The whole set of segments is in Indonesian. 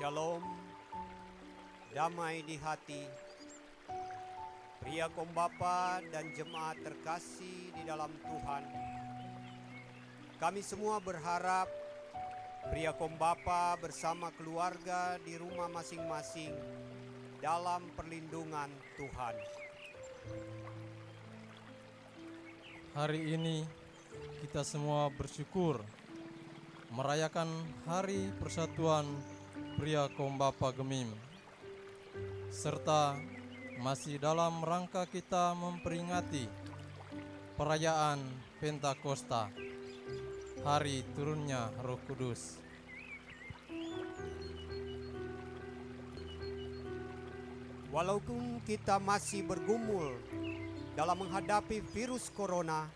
Shalom, damai di hati, pria kaum bapa dan jemaat terkasih di dalam Tuhan. Kami semua berharap pria kaum bapa bersama keluarga di rumah masing-masing dalam perlindungan Tuhan. Hari ini kita semua bersyukur merayakan Hari Persatuan Pria Kaum Bapa Gemim, serta masih dalam rangka kita memperingati perayaan Pentakosta, hari turunnya Roh Kudus. Walaupun kita masih bergumul dalam menghadapi virus corona,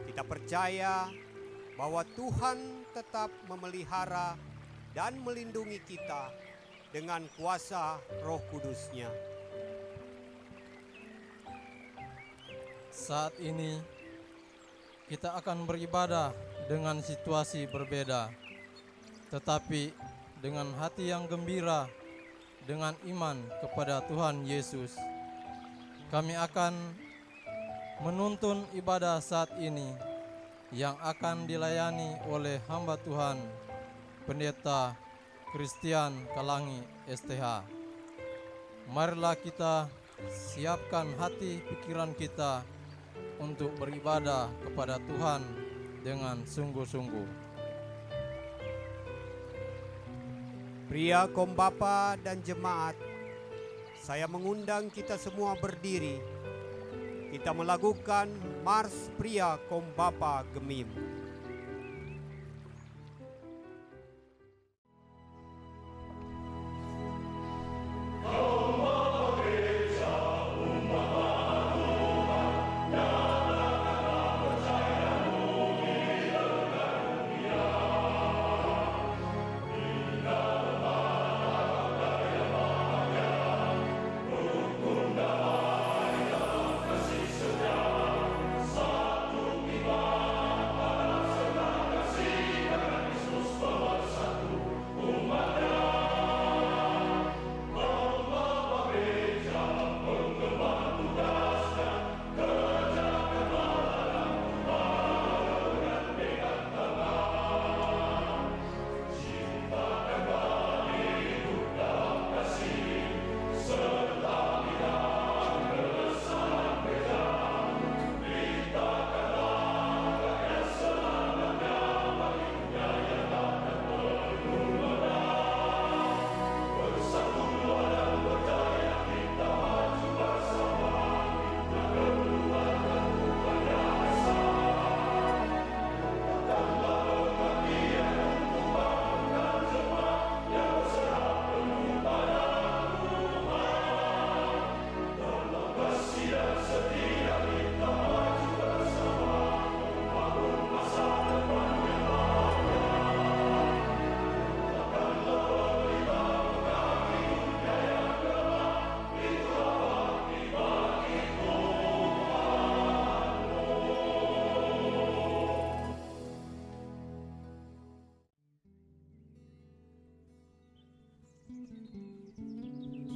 kita percaya bahwa Tuhan tetap memelihara dan melindungi kita dengan kuasa Roh Kudus-Nya. Saat ini kita akan beribadah dengan situasi berbeda, tetapi dengan hati yang gembira, dengan iman kepada Tuhan Yesus. Kami akan menuntun ibadah saat ini yang akan dilayani oleh hamba Tuhan, Pendeta Christian Kalangi STH. Marilah kita siapkan hati pikiran kita untuk beribadah kepada Tuhan dengan sungguh-sungguh. Pria kaum bapa dan jemaat, saya mengundang kita semua berdiri. Kita melakukan Mars Pria Kaum Bapa Gemim.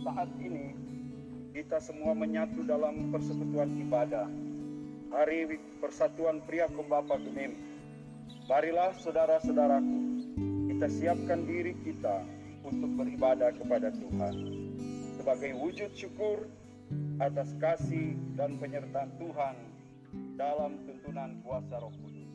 Saat ini kita semua menyatu dalam persekutuan ibadah Hari Persatuan Pria Kaum Bapa Gemim. Marilah saudara-saudaraku, kita siapkan diri kita untuk beribadah kepada Tuhan sebagai wujud syukur atas kasih dan penyertaan Tuhan dalam tuntunan kuasa Roh Kudus.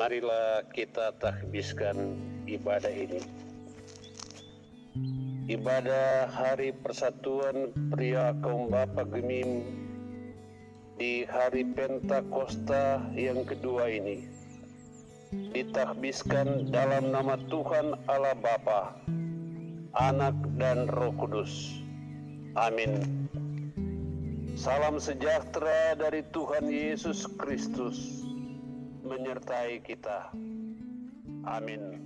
Marilah kita tahbiskan ibadah ini. Ibadah Hari Persatuan Pria Kaum Bapa Gemim di hari Pentakosta yang kedua ini ditahbiskan dalam nama Tuhan Allah Bapa, Anak dan Roh Kudus. Amin. Salam sejahtera dari Tuhan Yesus Kristus menyertai kita. Amin.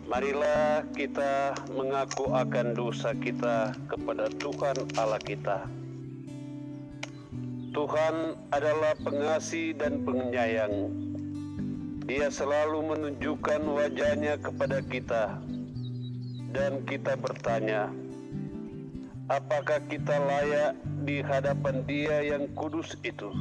Marilah kita mengaku akan dosa kita kepada Tuhan Allah kita. Tuhan adalah pengasih dan penyayang. Dia selalu menunjukkan wajah-Nya kepada kita. Dan kita bertanya, apakah kita layak di hadapan Dia yang kudus itu?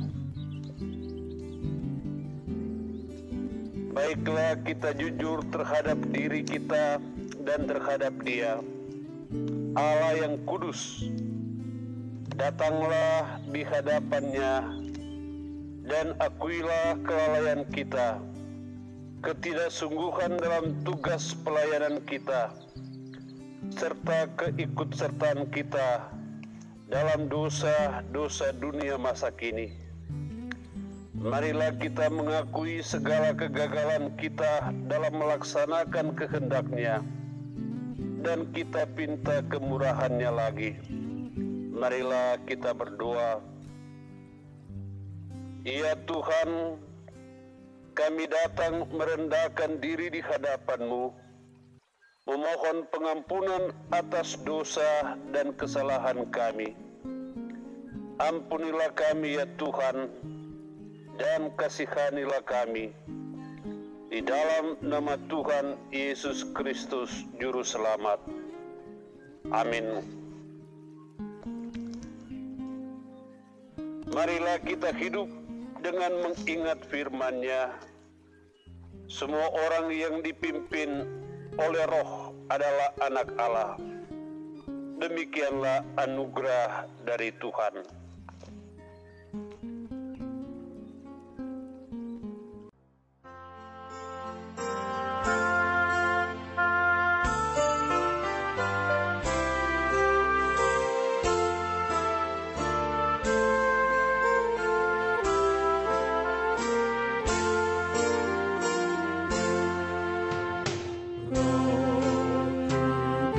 Baiklah kita jujur terhadap diri kita dan terhadap Dia, Allah yang kudus. Datanglah di hadapan-Nya dan akuilah kelalaian kita, ketidaksungguhan dalam tugas pelayanan kita, serta keikutsertaan kita dalam dosa-dosa dunia masa kini. Marilah kita mengakui segala kegagalan kita dalam melaksanakan kehendak-Nya, dan kita pinta kemurahan-Nya lagi. Marilah kita berdoa. Ya Tuhan, kami datang merendahkan diri di hadapan-Mu, memohon pengampunan atas dosa dan kesalahan kami. Ampunilah kami ya Tuhan, dan kasihanilah kami. Di dalam nama Tuhan Yesus Kristus Juru Selamat. Amin. Marilah kita hidup dengan mengingat firman-Nya. Semua orang yang dipimpin oleh Roh adalah anak Allah. Demikianlah anugerah dari Tuhan.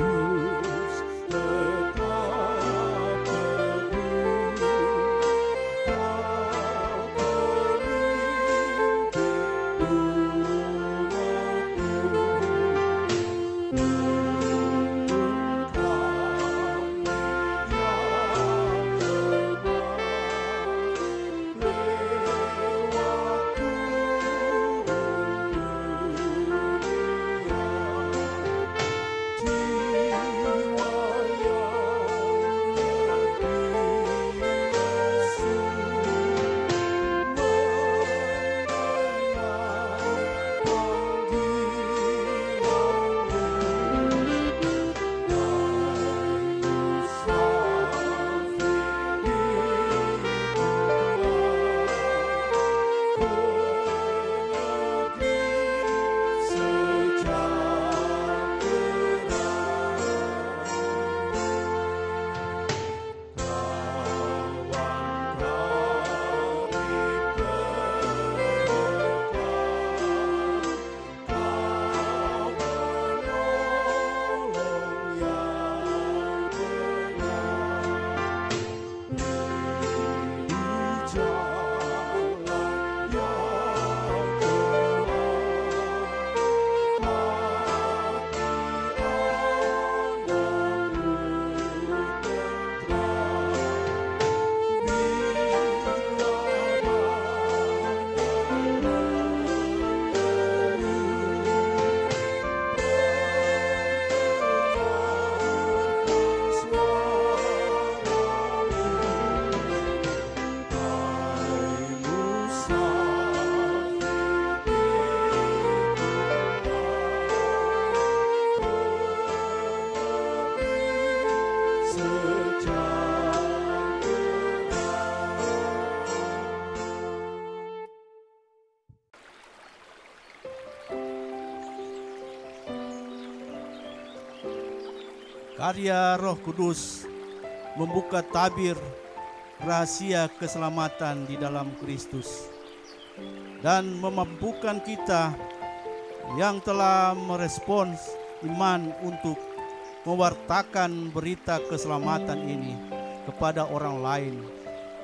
Roh Kudus tetap teguh Karya Roh Kudus membuka tabir rahasia keselamatan di dalam Kristus dan memampukan kita yang telah merespons iman untuk mewartakan berita keselamatan ini kepada orang lain,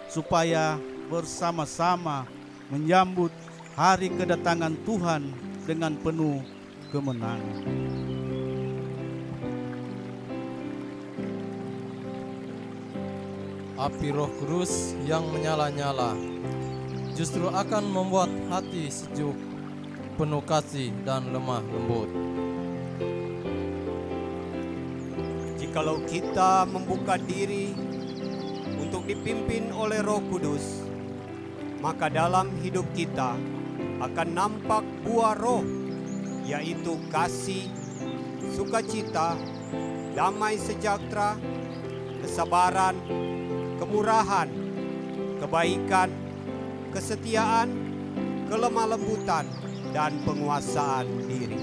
supaya bersama-sama menyambut hari kedatangan Tuhan dengan penuh kemenangan. Api Roh Kudus yang menyala-nyala justru akan membuat hati sejuk, penuh kasih dan lemah lembut. Jikalau kita membuka diri untuk dipimpin oleh Roh Kudus, maka dalam hidup kita akan nampak buah roh, yaitu kasih, sukacita, damai sejahtera, kesabaran, kemurahan, kebaikan, kesetiaan, kelemah lembutan, dan penguasaan diri.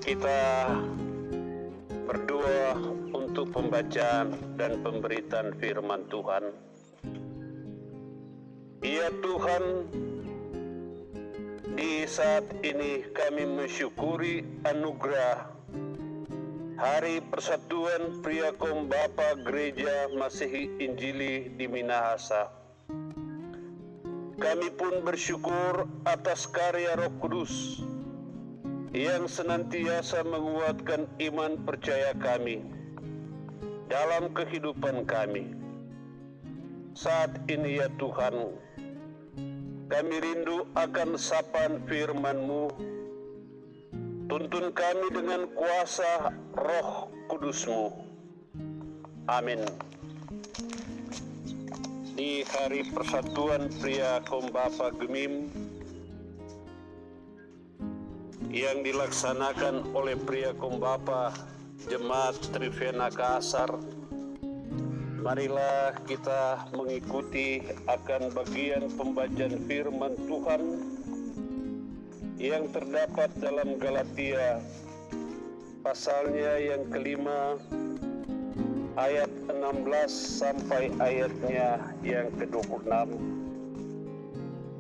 Kita berdua untuk pembacaan dan pemberitaan firman Tuhan. Ya Tuhan, di saat ini kami mensyukuri anugerah Hari Persatuan Pria Kaum Bapa Gereja Masihi Injili di Minahasa. Kami pun bersyukur atas karya Roh Kudus yang senantiasa menguatkan iman percaya kami dalam kehidupan kami. Saat ini ya Tuhan, kami rindu akan sapaan firman-Mu. Tuntun kami dengan kuasa Roh Kudus-Mu. Amin. Di Hari Persatuan Pria Kaum Bapa Gemim yang dilaksanakan oleh Pria Kaum Bapa Jemaat Trivena Kasar, marilah kita mengikuti akan bagian pembacaan firman Tuhan yang terdapat dalam Galatia pasalnya yang kelima ayat 16 sampai ayatnya yang ke-26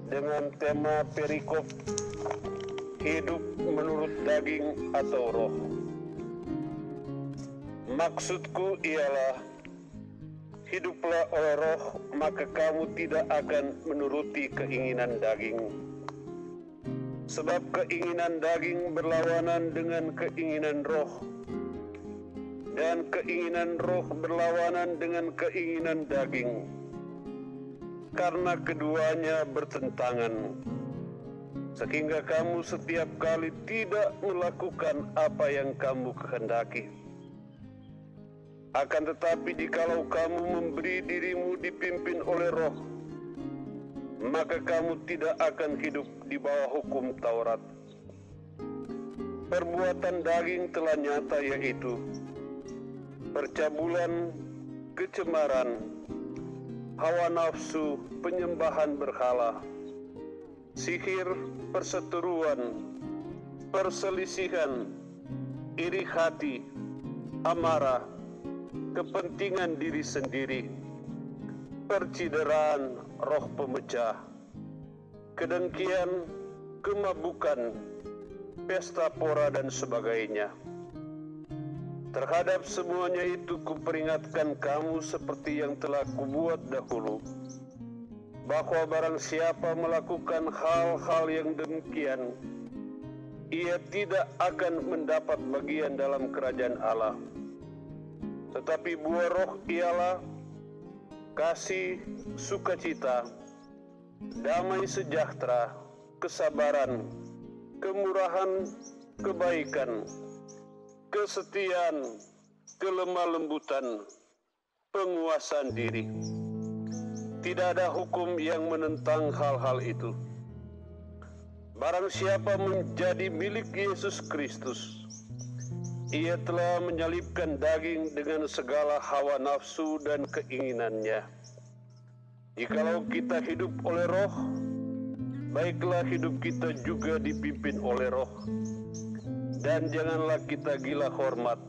dengan tema perikop hidup menurut daging atau roh. Maksudku ialah hiduplah oleh roh, maka kamu tidak akan menuruti keinginan daging. Sebab keinginan daging berlawanan dengan keinginan roh, dan keinginan roh berlawanan dengan keinginan daging, karena keduanya bertentangan, sehingga kamu setiap kali tidak melakukan apa yang kamu kehendaki. Akan tetapi jikalau kamu memberi dirimu dipimpin oleh roh, maka kamu tidak akan hidup di bawah hukum Taurat. Perbuatan daging telah nyata, yaitu percabulan, kecemaran, hawa nafsu, penyembahan berhala, sihir, perseteruan, perselisihan, iri hati, amarah, kepentingan diri sendiri, percideraan, roh pemecah, kedengkian, kemabukan, pesta pora dan sebagainya. Terhadap semuanya itu kuperingatkan kamu seperti yang telah kubuat dahulu, bahwa barang siapa melakukan hal-hal yang demikian, ia tidak akan mendapat bagian dalam kerajaan Allah. Tetapi buah roh ialah kasih, sukacita, damai sejahtera, kesabaran, kemurahan, kebaikan, kesetiaan, kelemah lembutan, penguasaan diri. Tidak ada hukum yang menentang hal-hal itu. Barang siapa menjadi milik Yesus Kristus, ia telah menyalibkan daging dengan segala hawa nafsu dan keinginannya. Jikalau kita hidup oleh roh, baiklah hidup kita juga dipimpin oleh roh. Dan janganlah kita gila hormat,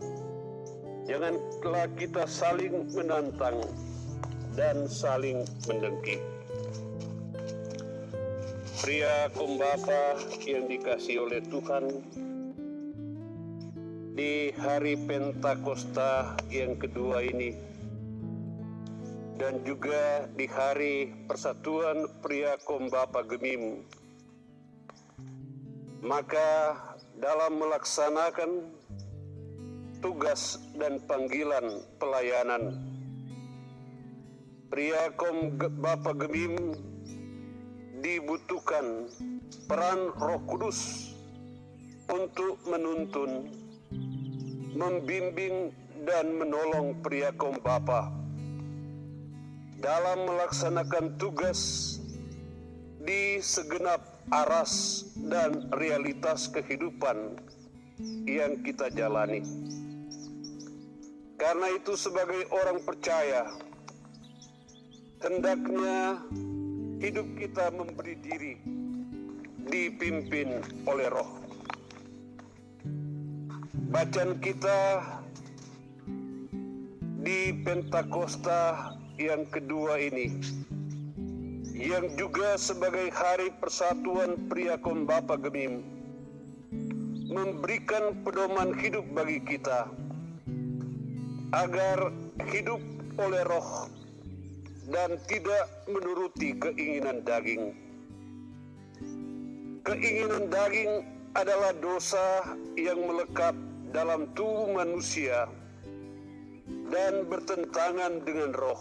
janganlah kita saling menantang dan saling mendengki. Pria kaum bapa yang dikasihi oleh Tuhan, di hari Pentakosta yang kedua ini, dan juga di hari Persatuan Pria Kaum Bapa Gemim, maka dalam melaksanakan tugas dan panggilan pelayanan, Pria Kaum Bapa Gemim dibutuhkan peran Roh Kudus untuk menuntun, membimbing dan menolong pria kaum bapa dalam melaksanakan tugas di segenap aras dan realitas kehidupan yang kita jalani. Karena itu sebagai orang percaya, hendaknya hidup kita memberi diri dipimpin oleh Roh. Bacaan kita di Pentakosta yang kedua ini, yang juga sebagai hari persatuan Pria Kombapa Gemim, memberikan pedoman hidup bagi kita, agar hidup oleh roh dan tidak menuruti keinginan daging. Keinginan daging adalah dosa yang melekat dalam tubuh manusia dan bertentangan dengan roh.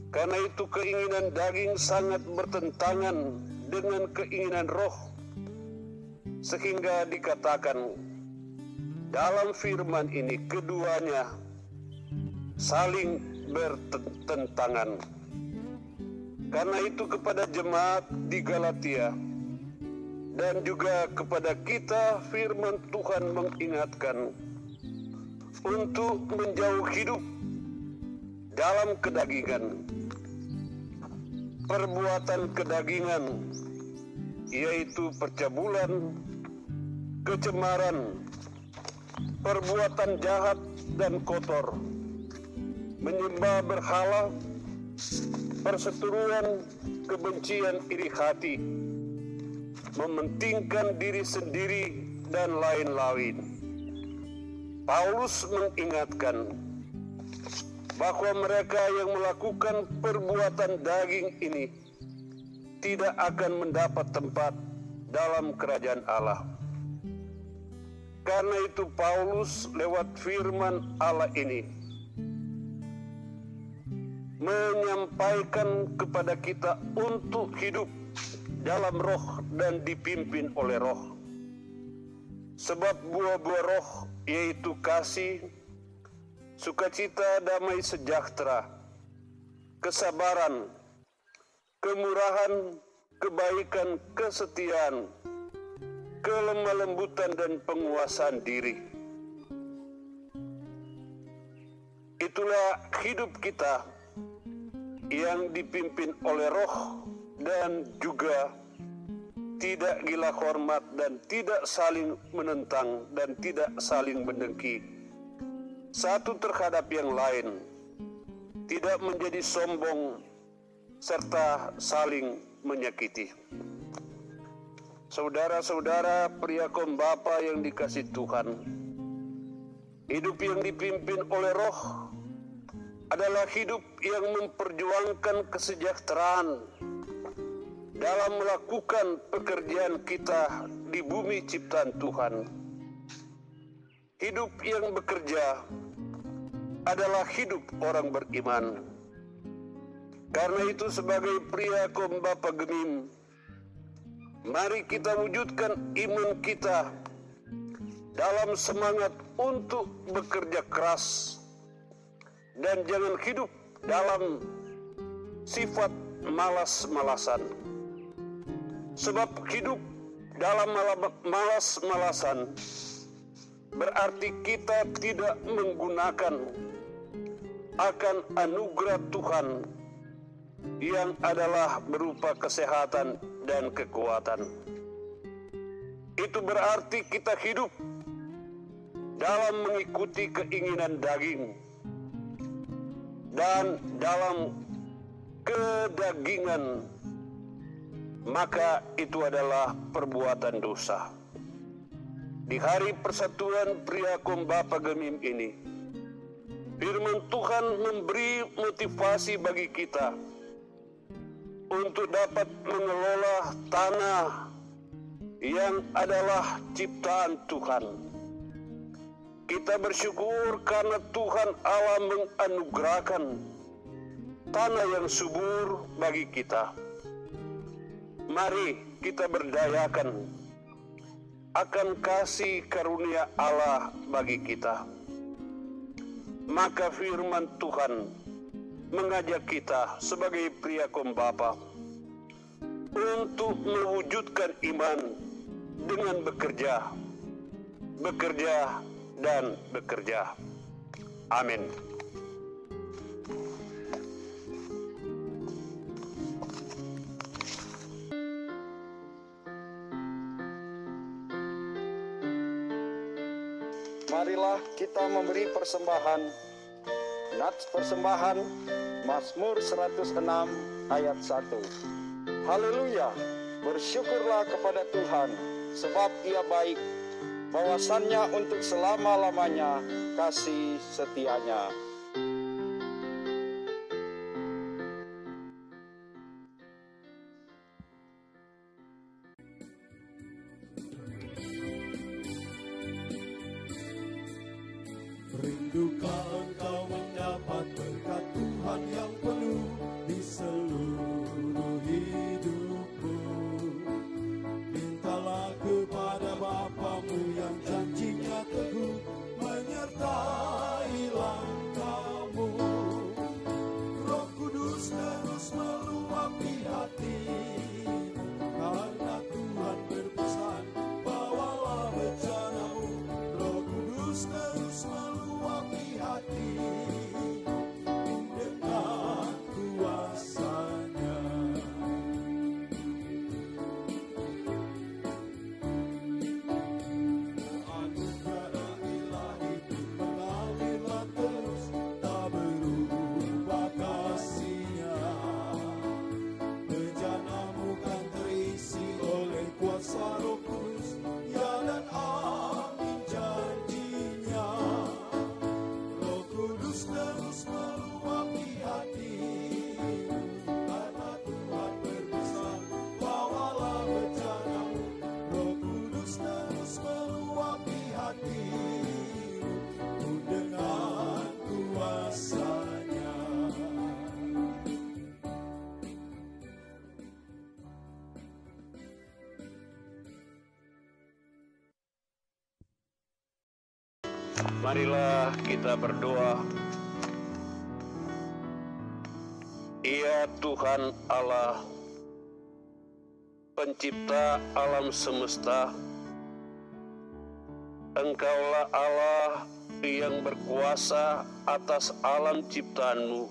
Karena itu keinginan daging sangat bertentangan dengan keinginan roh, sehingga dikatakan dalam firman ini keduanya saling bertentangan. Karena itu kepada jemaat di Galatia dan juga kepada kita firman Tuhan mengingatkan untuk menjauh hidup dalam kedagingan. Perbuatan kedagingan yaitu percabulan, kecemaran, perbuatan jahat dan kotor, menyembah berhala, perseteruan, kebencian, iri hati, mementingkan diri sendiri, dan lain-lain. Paulus mengingatkan bahwa mereka yang melakukan perbuatan daging ini tidak akan mendapat tempat dalam kerajaan Allah. Karena itu Paulus lewat firman Allah ini menyampaikan kepada kita untuk hidup dalam roh dan dipimpin oleh roh. Sebab buah-buah roh yaitu kasih, sukacita, damai sejahtera, kesabaran, kemurahan, kebaikan, kesetiaan, kelemah lembutan, dan penguasaan diri. Itulah hidup kita yang dipimpin oleh roh dan juga tidak gila hormat dan tidak saling menentang dan tidak saling mendengki satu terhadap yang lain, tidak menjadi sombong serta saling menyakiti. Saudara-saudara Pria Kombapa yang dikasihi Tuhan, hidup yang dipimpin oleh roh adalah hidup yang memperjuangkan kesejahteraan dalam melakukan pekerjaan kita di bumi ciptaan Tuhan. Hidup yang bekerja adalah hidup orang beriman. Karena itu sebagai Pria Kombapa Gemim, mari kita wujudkan iman kita dalam semangat untuk bekerja keras dan jangan hidup dalam sifat malas-malasan. Sebab hidup dalam malas-malasan berarti kita tidak menggunakan akan anugerah Tuhan yang adalah berupa kesehatan dan kekuatan. Itu berarti kita hidup dalam mengikuti keinginan daging dan dalam kedagingan, maka itu adalah perbuatan dosa. Di hari persatuan Pria Kombapa Gemim ini, firman Tuhan memberi motivasi bagi kita untuk dapat mengelola tanah yang adalah ciptaan Tuhan. Kita bersyukur karena Tuhan Allah menganugerahkan tanah yang subur bagi kita. Mari kita berdayakan akan kasih karunia Allah bagi kita. Maka firman Tuhan mengajak kita sebagai Pria Kombapa untuk mewujudkan iman dengan bekerja dan bekerja. Amin. Marilah kita memberi persembahan Nats persembahan Mazmur 106 ayat 1. Haleluya, bersyukurlah kepada Tuhan, sebab Ia baik, bahwasannya untuk selama-lamanya kasih setianya. Rindukah engkau mendapat berkat Tuhan yang penuh di seluruh hidupmu? Mintalah kepada Bapamu yang janjinya teguh menyertai langkahmu. Roh Kudus terus meluapi hatimu, karena Tuhan berpesan, bawalah bencanamu. Roh Kudus terus meluapi hatimu dengan kuasanya. Anugerah ilahi itu mengalirlah terus, tak berubah kasihnya. Bencanamu kan terisi oleh kuasa Roh Kudus, ya dan amin janjinya. Roh Kudus terus meluapi hatimu, karena Tuhan berpesan, bawalah bencanamu. Roh Kudus terus meluapi hatimu dengan kuasanya. Marilah kita berdoa. Ya Tuhan Allah, pencipta alam semesta, Engkaulah Allah yang berkuasa atas alam ciptaanmu,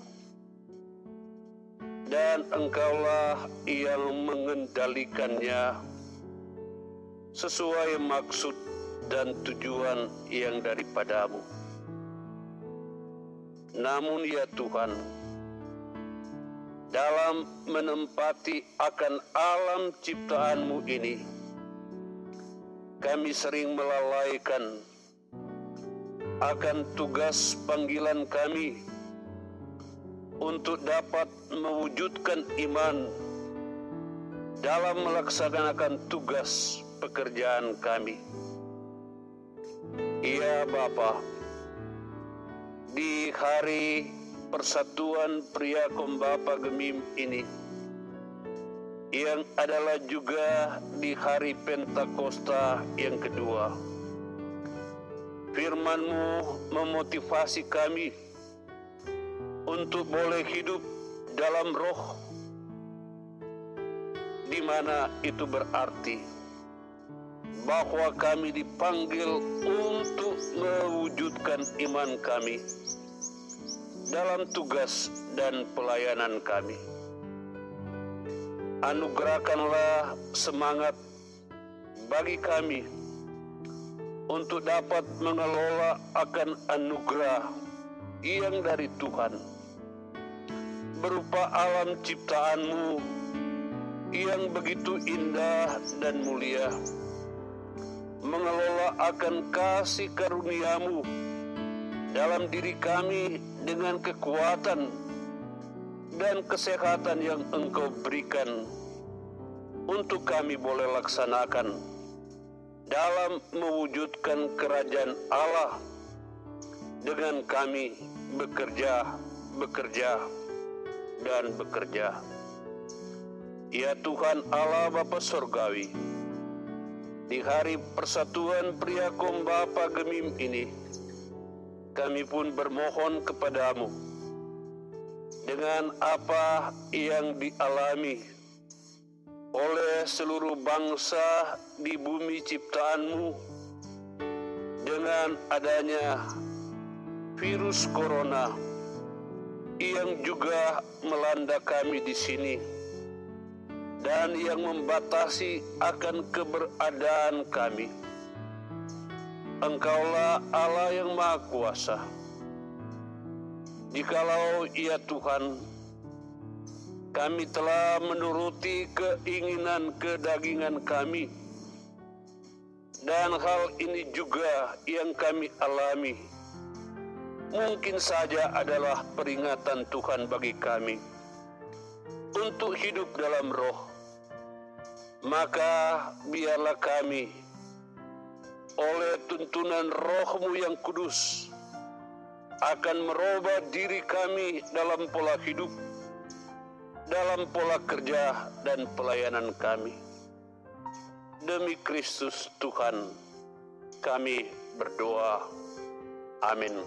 dan Engkaulah yang mengendalikannya sesuai maksud dan tujuan yang daripadamu. Namun ya Tuhan, dalam menempati akan alam ciptaanmu ini, kami sering melalaikan akan tugas panggilan kami untuk dapat mewujudkan iman dalam melaksanakan tugas pekerjaan kami. Ya Bapa, di hari Persatuan Pria Kombapa Gemim ini, yang adalah juga di hari Pentakosta yang kedua, firman-Mu memotivasi kami untuk boleh hidup dalam roh, di mana itu berarti bahwa kami dipanggil untuk mewujudkan iman kami dalam tugas dan pelayanan kami. Anugerahkanlah semangat bagi kami untuk dapat mengelola akan anugerah yang dari Tuhan, berupa alam ciptaan-Mu yang begitu indah dan mulia, mengelola akan kasih karunia-Mu dalam diri kami dengan kekuatan dan kesehatan yang Engkau berikan untuk kami boleh laksanakan dalam mewujudkan kerajaan Allah dengan kami bekerja, dan bekerja. Ya Tuhan Allah Bapa Surgawi, di hari Persatuan Pria Kombapa Gemim ini, kami pun bermohon kepadamu, dengan apa yang dialami oleh seluruh bangsa di bumi ciptaan-Mu, dengan adanya virus corona yang juga melanda kami di sini, dan yang membatasi akan keberadaan kami. Engkaulah Allah yang Maha Kuasa. Jikalau ya Tuhan, kami telah menuruti keinginan kedagingan kami, dan hal ini juga yang kami alami, mungkin saja adalah peringatan Tuhan bagi kami untuk hidup dalam roh. Maka biarlah kami oleh tuntunan Roh-Mu yang kudus akan merubah diri kami dalam pola hidup, dalam pola kerja dan pelayanan kami. Demi Kristus Tuhan kami berdoa. Amin.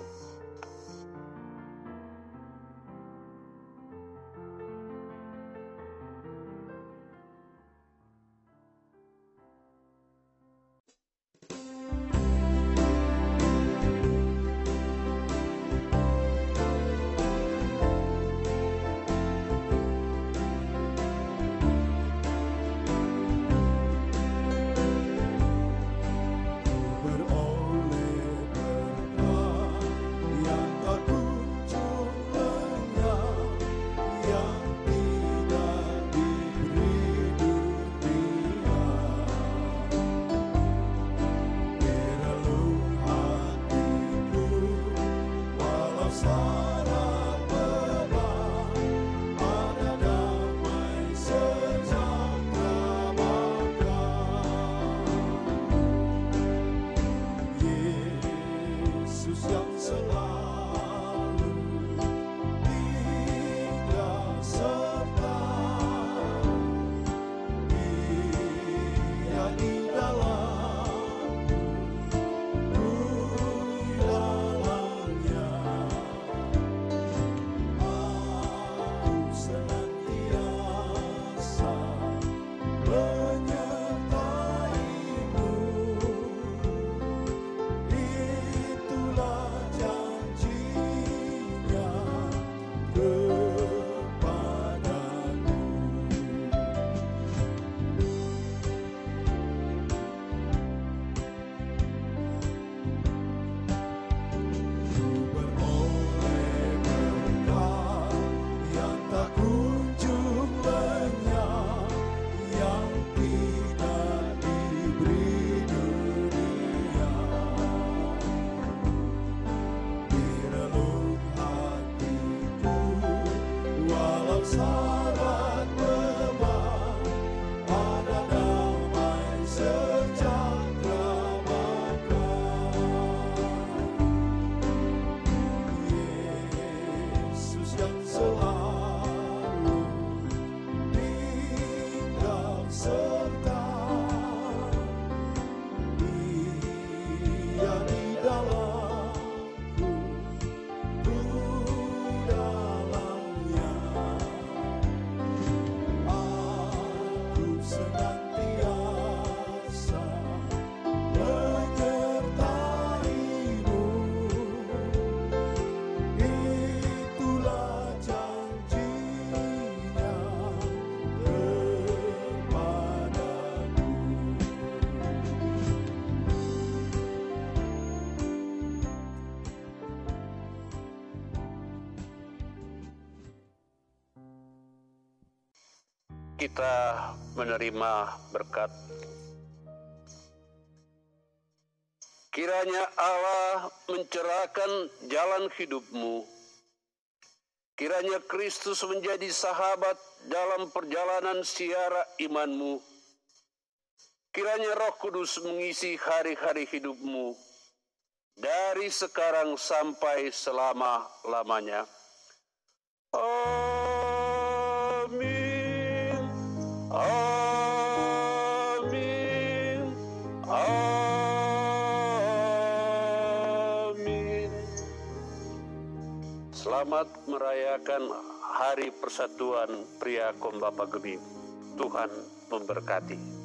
Kita menerima berkat. Kiranya Allah mencerahkan jalan hidupmu. Kiranya Kristus menjadi sahabat dalam perjalanan siara imanmu. Kiranya Roh Kudus mengisi hari-hari hidupmu dari sekarang sampai selama-lamanya. Amin. Amin. Amin. Selamat merayakan Hari Persatuan Pria Kombapa Gemim. Tuhan memberkati.